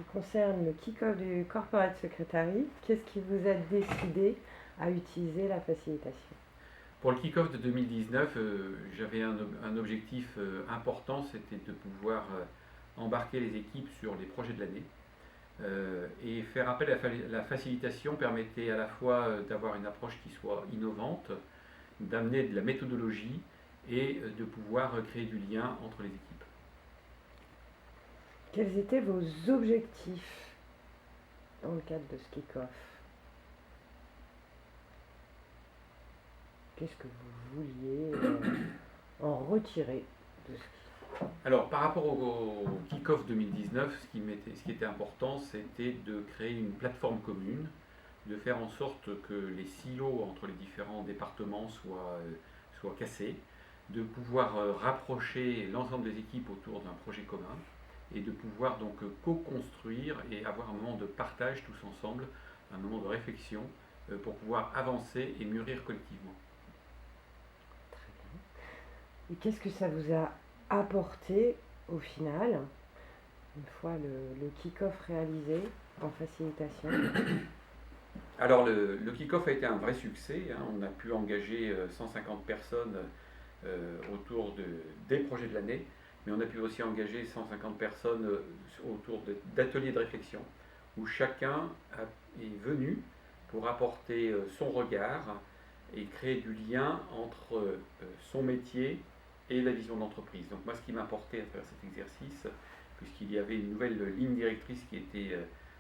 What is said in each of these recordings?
qui concerne le kick-off du Corporate Secretary. Qu'est-ce qui vous a décidé à utiliser la facilitation? Pour le kick-off de 2019, j'avais un objectif important, c'était de pouvoir embarquer les équipes sur les projets de l'année. Et faire appel à la facilitation permettait à la fois d'avoir une approche qui soit innovante, d'amener de la méthodologie et de pouvoir créer du lien entre les équipes. Quels étaient vos objectifs dans le cadre de ce kick-off? Qu'est-ce que vous vouliez en retirer de ce Alors, par rapport au kick-off 2019, ce qui était important, c'était de créer une plateforme commune, de faire en sorte que les silos entre les différents départements soient cassés, de pouvoir rapprocher l'ensemble des équipes autour d'un projet commun et de pouvoir donc co-construire et avoir un moment de partage tous ensemble, un moment de réflexion pour pouvoir avancer et mûrir collectivement. Et qu'est-ce que ça vous a apporté au final, une fois le kick-off réalisé en facilitation? Alors le kick-off a été un vrai succès, hein. On a pu engager 150 personnes autour des projets de l'année, mais on a pu aussi engager 150 personnes autour d'ateliers de réflexion, où chacun est venu pour apporter son regard et créer du lien entre son métier et la vision de l'entreprise. Donc moi, ce qui m'importait à travers cet exercice, puisqu'il y avait une nouvelle ligne directrice qui était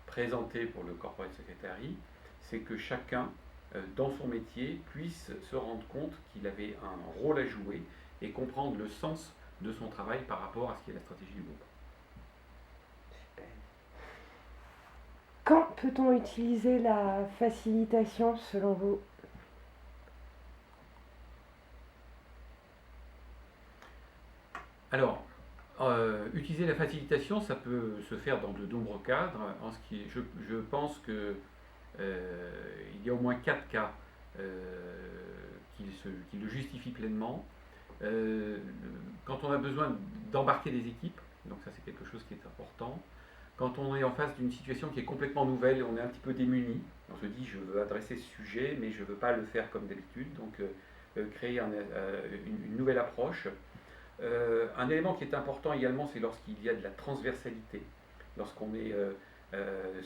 présentée pour le Corporate Secretary, c'est que chacun, dans son métier, puisse se rendre compte qu'il avait un rôle à jouer et comprendre le sens de son travail par rapport à ce qui est la stratégie du groupe. Super. Quand peut-on utiliser la facilitation selon vous? Alors, utiliser la facilitation, ça peut se faire dans de nombreux cadres. Je pense que il y a au moins 4 cas qui le justifient pleinement. Quand on a besoin d'embarquer des équipes, donc ça c'est quelque chose qui est important. Quand on est en face d'une situation qui est complètement nouvelle et on est un petit peu démuni, on se dit je veux adresser ce sujet mais je ne veux pas le faire comme d'habitude, donc créer une nouvelle approche. Un élément qui est important également, c'est lorsqu'il y a de la transversalité. Lorsqu'on est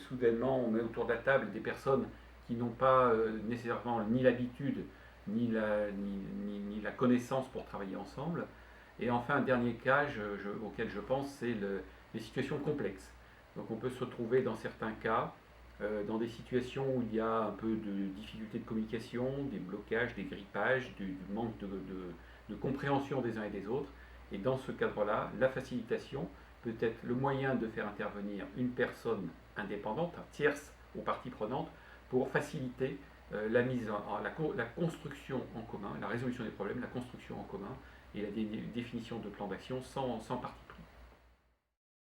soudainement, on met autour de la table des personnes qui n'ont pas nécessairement ni l'habitude, ni la connaissance pour travailler ensemble. Et enfin, un dernier cas auquel je pense, c'est les situations complexes. Donc on peut se retrouver dans certains cas, dans des situations où il y a un peu de difficulté de communication, des blocages, des grippages, du manque de compréhension des uns et des autres. Et dans ce cadre-là, la facilitation peut être le moyen de faire intervenir une personne indépendante, tierce aux parties prenantes, pour faciliter la construction en commun, la résolution des problèmes, la construction en commun et la définition de plans d'action sans partie